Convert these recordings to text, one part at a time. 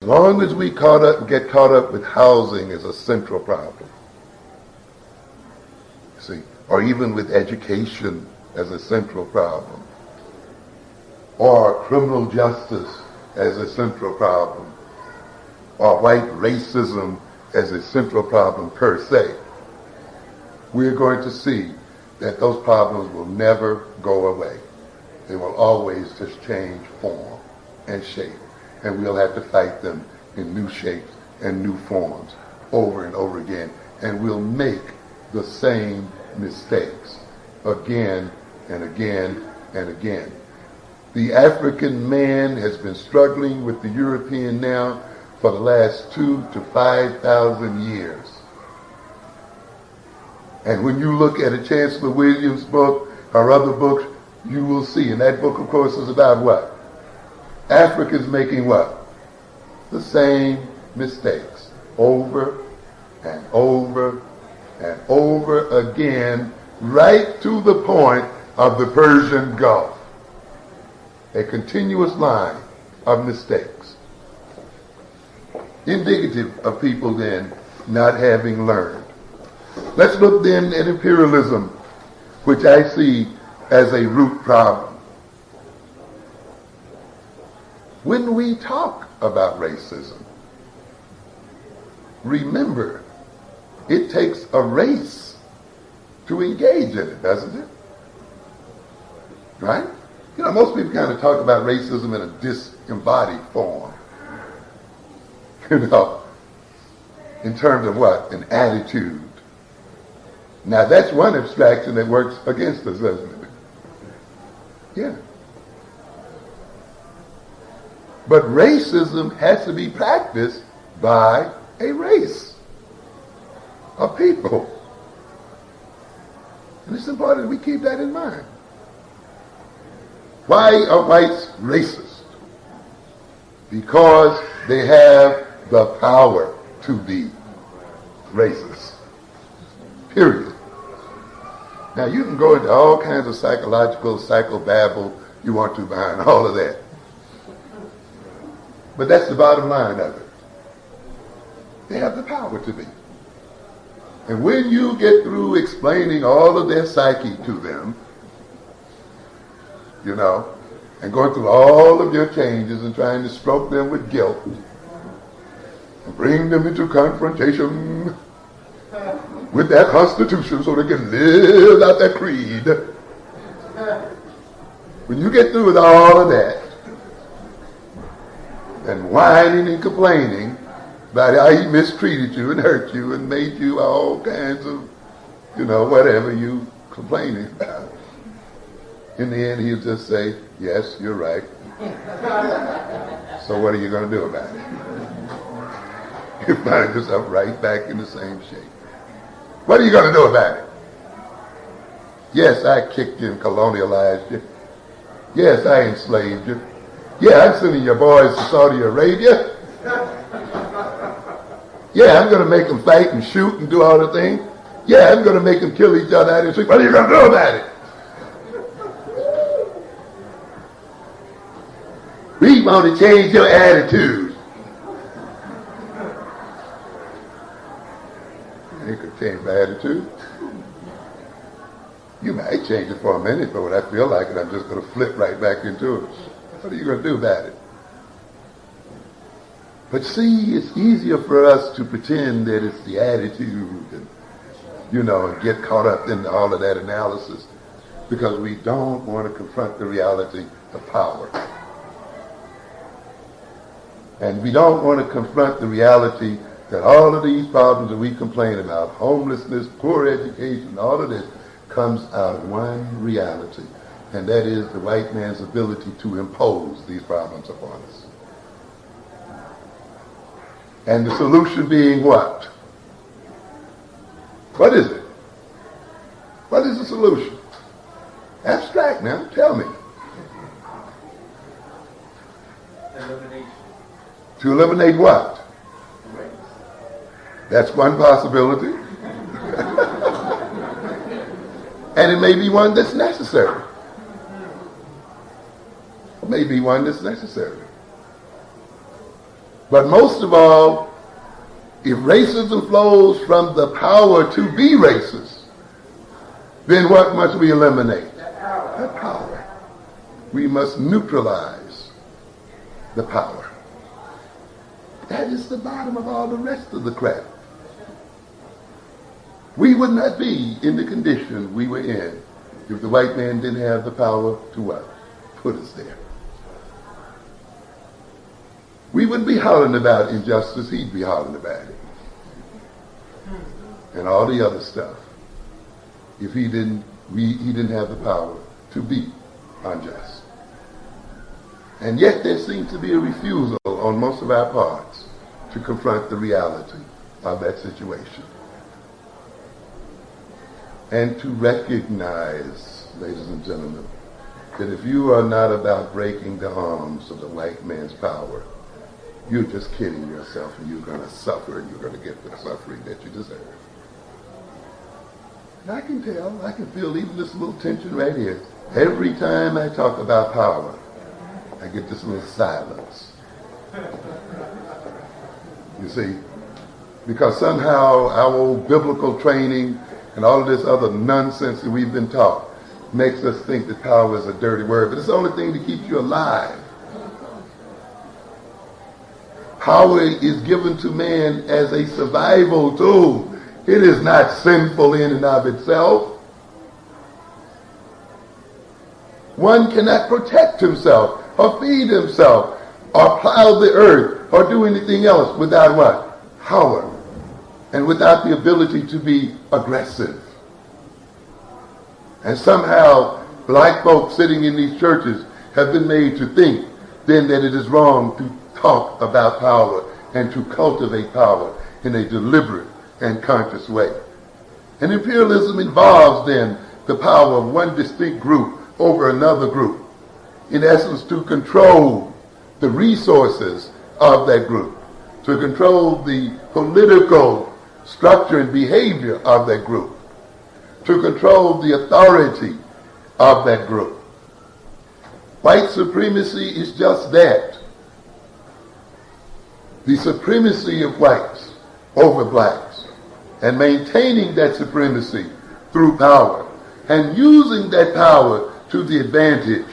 long as we get caught up with housing as a central problem, see, or even with education as a central problem, or criminal justice as a central problem, or white racism as a central problem per se, we're going to see that those problems will never go away. They will always just change form and shape, and we'll have to fight them in new shapes and new forms over and over again, and we'll make the same mistakes again and again and again. The African man has been struggling with the European now for the last 2,000 to 5,000 years. And when you look at a Chancellor Williams book or other books, you will see, and that book, of course, is about what? Africa's making what? The same mistakes over and over and over again, right to the point of the Persian Gulf. A continuous line of mistakes, indicative of people then not having learned. Let's look then at imperialism, which I see as a root problem. When we talk about racism, remember, it takes a race to engage in it, doesn't it? Right? You know, most people kind of talk about racism in a disembodied form. You know, in terms of what? An attitude. Now that's one abstraction that works against us, doesn't it? Yeah. But racism has to be practiced by a race of people. And it's important that we keep that in mind. Why are whites racist? Because they have the power to be racist. Period. Now you can go into all kinds of psychological, psychobabble you want to behind all of that. But that's the bottom line of it. They have the power to be. And when you get through explaining all of their psyche to them, you know, and going through all of your changes and trying to stroke them with guilt and bring them into confrontation with that Constitution so they can live out that creed. When you get through with all of that and whining and complaining about how he mistreated you and hurt you and made you all kinds of, you know, whatever you complaining about, in the end he'll just say, yes, you're right. So what are you going to do about it? You find yourself right back in the same shape. What are you going to do about it? Yes, I kicked you and colonialized you. Yes, I enslaved you. Yeah, I'm sending your boys to Saudi Arabia. Yeah, I'm going to make them fight and shoot and do all the things. Yeah, I'm going to make them kill each other out in the street. What are you going to do about it? We want to change your attitude. You could change my attitude. You might change it for a minute, but when I feel like it, I'm just going to flip right back into it. What are you going to do about it? But see, it's easier for us to pretend that it's the attitude and, you know, and get caught up in all of that analysis because we don't want to confront the reality of power. And we don't want to confront the reality that all of these problems that we complain about, homelessness, poor education, all of this, comes out of one reality, and that is the white man's ability to impose these problems upon us. And the solution being what? What is it? What is the solution? Abstract now, tell me. Elimination. To eliminate what? Race. That's one possibility. And it may be one that's necessary. It may be one that's necessary. But most of all, if racism flows from the power to be racist, then what must we eliminate? That power. We must neutralize the power. That is the bottom of all the rest of the crap. We would not be in the condition we were in if the white man didn't have the power to what? Put us there. We wouldn't be hollering about injustice, he'd be hollering about it. And all the other stuff. If he didn't have the power to be unjust. And yet there seems to be a refusal on most of our parts to confront the reality of that situation. And to recognize, ladies and gentlemen, that if you are not about breaking the arms of the white man's power, you're just kidding yourself, and you're going to suffer, and you're going to get the suffering that you deserve. And I can tell, I can feel even this little tension right here. Every time I talk about power, I get this little silence. You see, because somehow our old biblical training and all of this other nonsense that we've been taught makes us think that power is a dirty word, but it's the only thing that keeps you alive. Power is given to man as a survival tool. It is not sinful in and of itself. One cannot protect himself or feed himself or plow the earth or do anything else without what? Power. And without the ability to be aggressive. And somehow black folks sitting in these churches have been made to think then that it is wrong to talk about power and to cultivate power in a deliberate and conscious way. And imperialism involves then the power of one distinct group over another group, in essence to control the resources of that group, to control the political structure and behavior of that group, to control the authority of that group. White supremacy is just that. The supremacy of whites over blacks, and maintaining that supremacy through power, and using that power to the advantage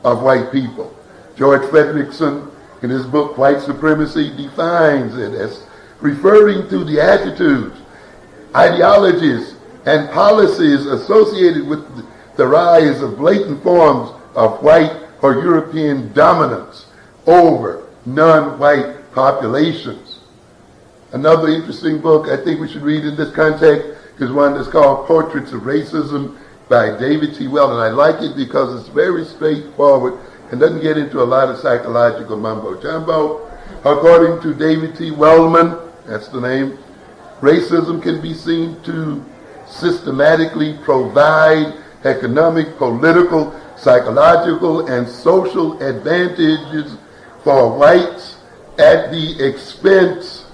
of white people. George Frederickson, in his book White Supremacy, defines it as referring to the attitudes, ideologies, and policies associated with the rise of blatant forms of white or European dominance over non-white populations. Another interesting book I think we should read in this context is one that's called Portraits of Racism by David T. Weldon. I like it because it's very straightforward and doesn't get into a lot of psychological mumbo-jumbo. According to David T. Weldon, that's the name, racism can be seen to systematically provide economic, political, psychological, and social advantages for whites at the expense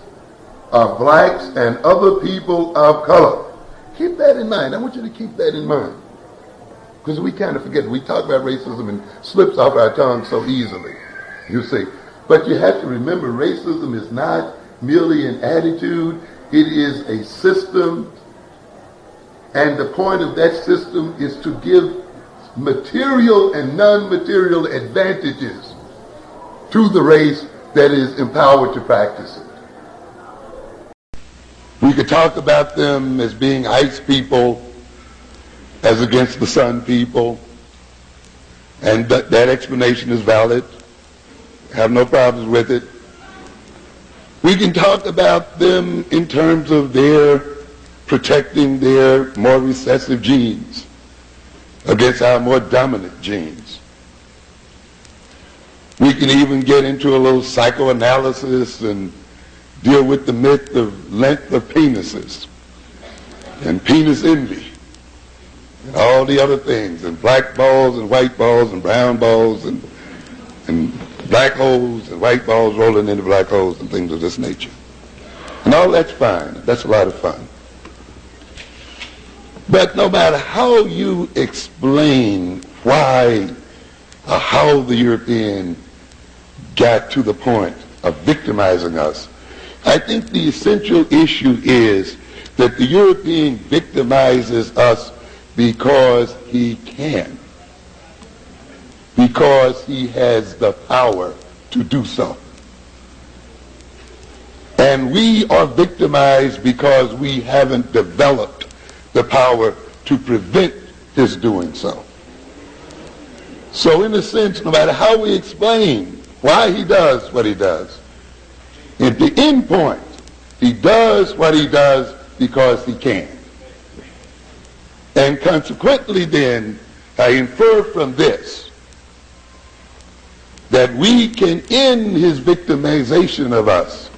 of blacks and other people of color. Keep that in mind. I want you to keep that in mind. Because we kind of forget. We talk about racism and slips off our tongue so easily, you see. But you have to remember, racism is not merely an attitude. It is a system. And the point of that system is to give material and non-material advantages to the race that is empowered to practice it. We could talk about them as being ice people, as against the sun people, and that explanation is valid. I have no problems with it. We can talk about them in terms of their protecting their more recessive genes against our more dominant genes. We can even get into a little psychoanalysis and deal with the myth of length of penises and penis envy and all the other things, and black balls and white balls and brown balls and black holes and white balls rolling into black holes and things of this nature. And all that's fine. That's a lot of fun. But no matter how you explain why or how the European got to the point of victimizing us. I think the essential issue is that the European victimizes us because he can, because he has the power to do so. And we are victimized because we haven't developed the power to prevent his doing so. So in a sense, no matter how we explain why he does what he does, at the end point, he does what he does because he can. And consequently then, I infer from this that we can end his victimization of us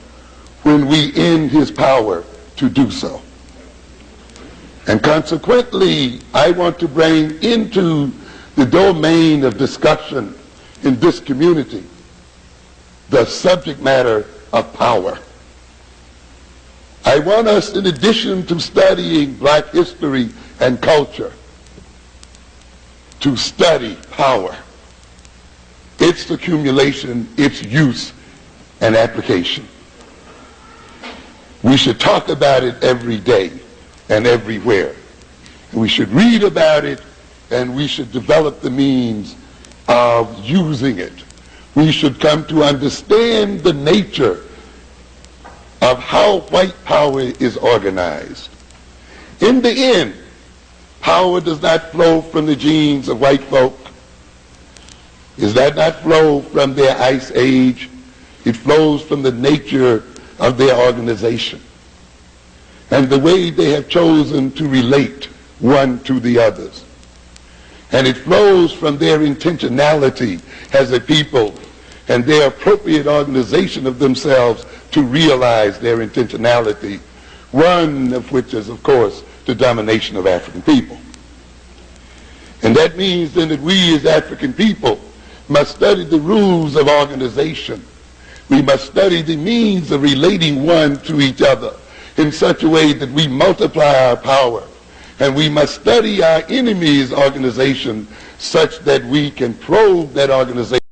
when we end his power to do so. And consequently, I want to bring into the domain of discussion in this community the subject matter of power. I want us, in addition to studying black history and culture, to study power, its accumulation, its use, and application. We should talk about it every day and everywhere. And we should read about it, and we should develop the means of using it. We should come to understand the nature of how white power is organized. In the end, power does not flow from the genes of white folk. Does that not flow from their ice age? It flows from the nature of their organization and the way they have chosen to relate one to the others. And it flows from their intentionality as a people and their appropriate organization of themselves to realize their intentionality, one of which is, of course, the domination of African people. And that means then that we as African people must study the rules of organization. We must study the means of relating one to each other in such a way that we multiply our power. And we must study our enemy's organization such that we can probe that organization